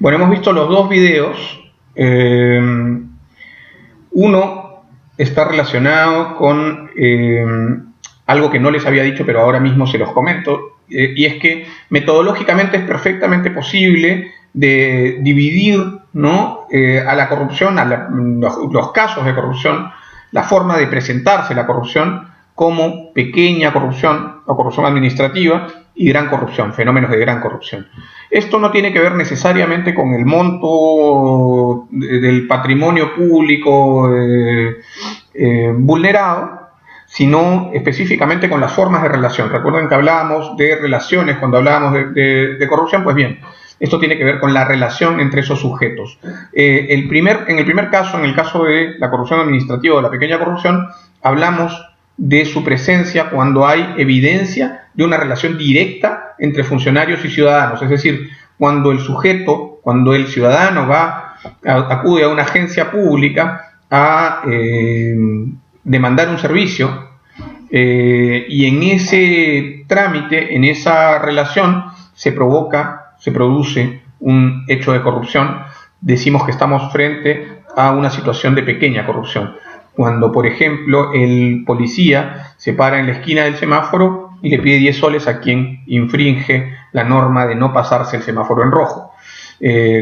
Bueno, hemos visto los dos videos. Uno está relacionado con algo que no les había dicho, pero ahora mismo se los comento, y es que metodológicamente es perfectamente posible de dividir, ¿no?, a la corrupción, los casos de corrupción, la forma de presentarse la corrupción como pequeña corrupción o corrupción administrativa y gran corrupción, fenómenos de gran corrupción. Esto no tiene que ver necesariamente con el monto del patrimonio público vulnerado, sino específicamente con las formas de relación. Recuerden que hablábamos de relaciones cuando hablábamos de corrupción. Pues bien, esto tiene que ver con la relación entre esos sujetos. En el primer caso, en el caso de la corrupción administrativa o la pequeña corrupción, hablamos de su presencia cuando hay evidencia de una relación directa entre funcionarios y ciudadanos. Es decir, cuando el ciudadano acude a una agencia pública a demandar un servicio, y en ese trámite, en esa relación, se produce un hecho de corrupción. Decimos que estamos frente a una situación de pequeña corrupción. Cuando, por ejemplo, el policía se para en la esquina del semáforo y le pide 10 soles a quien infringe la norma de no pasarse el semáforo en rojo.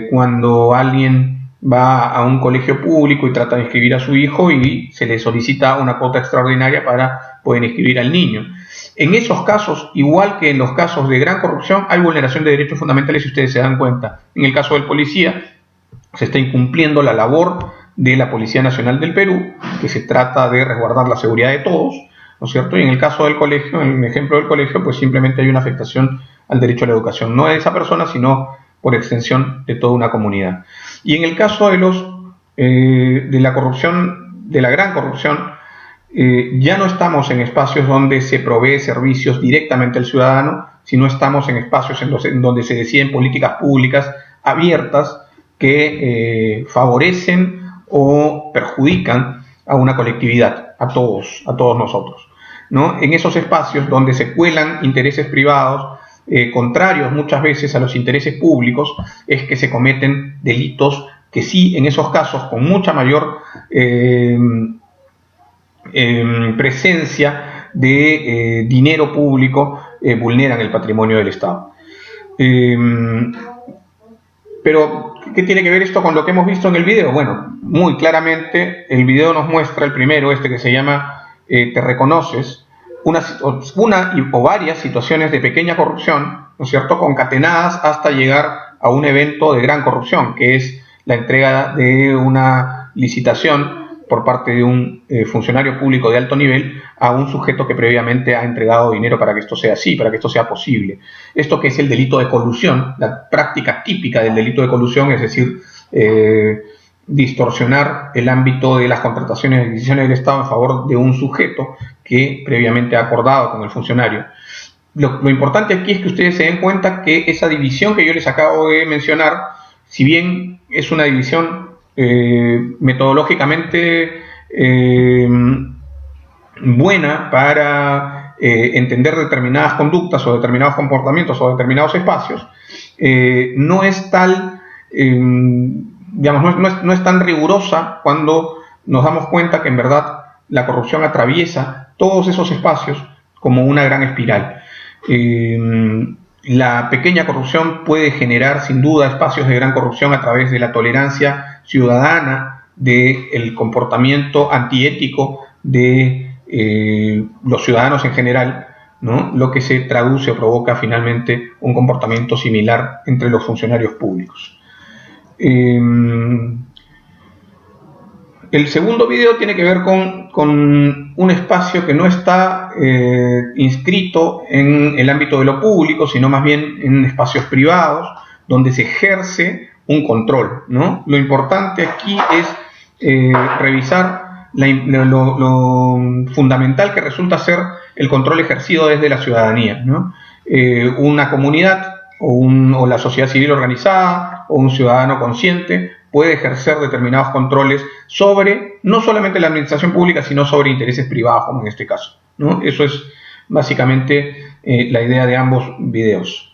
Cuando alguien va a un colegio público y trata de inscribir a su hijo y se le solicita una cuota extraordinaria para poder inscribir al niño. En esos casos, igual que en los casos de gran corrupción, hay vulneración de derechos fundamentales, si ustedes se dan cuenta. En el caso del policía, se está incumpliendo la labor de la Policía Nacional del Perú, que se trata de resguardar la seguridad de todos, ¿no es cierto? Y en el caso del colegio, en el ejemplo del colegio, pues simplemente hay una afectación al derecho a la educación, no de esa persona, sino por extensión de toda una comunidad. Y en el caso de la corrupción, de la gran corrupción, ya no estamos en espacios donde se provee servicios directamente al ciudadano, sino estamos en espacios en donde se deciden políticas públicas abiertas que favorecen o perjudican a una colectividad, a todos nosotros, ¿no? En esos espacios donde se cuelan intereses privados, contrarios muchas veces a los intereses públicos, es que se cometen delitos que sí, en esos casos, con mucha mayor presencia de dinero público, vulneran el patrimonio del Estado. Pero, ¿qué tiene que ver esto con lo que hemos visto en el video? Bueno, muy claramente el video nos muestra, el primero, que se llama Te reconoces, una o varias situaciones de pequeña corrupción, ¿no es cierto?, concatenadas hasta llegar a un evento de gran corrupción, que es la entrega de una licitación por parte de un funcionario público de alto nivel a un sujeto que previamente ha entregado dinero para que esto sea así, para que esto sea posible. Esto que es el delito de colusión, la práctica típica del delito de colusión, es decir, distorsionar el ámbito de las contrataciones y adquisiciones del Estado en favor de un sujeto que previamente ha acordado con el funcionario. Lo importante aquí es que ustedes se den cuenta que esa división que yo les acabo de mencionar, si bien es una división metodológicamente buena para entender determinadas conductas o determinados comportamientos o determinados espacios, no es tal, no es tan rigurosa cuando nos damos cuenta que en verdad la corrupción atraviesa todos esos espacios como una gran espiral. La pequeña corrupción puede generar sin duda espacios de gran corrupción a través de la tolerancia ciudadana, del comportamiento antiético de los ciudadanos en general, ¿no?, lo que se traduce o provoca finalmente un comportamiento similar entre los funcionarios públicos. El segundo video tiene que ver con un espacio que no está inscrito en el ámbito de lo público, sino más bien en espacios privados, donde se ejerce un control, ¿no? Lo importante aquí es revisar lo fundamental que resulta ser el control ejercido desde la ciudadanía, ¿no? Una comunidad o la sociedad civil organizada o un ciudadano consciente puede ejercer determinados controles sobre no solamente la administración pública, sino sobre intereses privados, como en este caso, ¿no? Eso es básicamente la idea de ambos videos.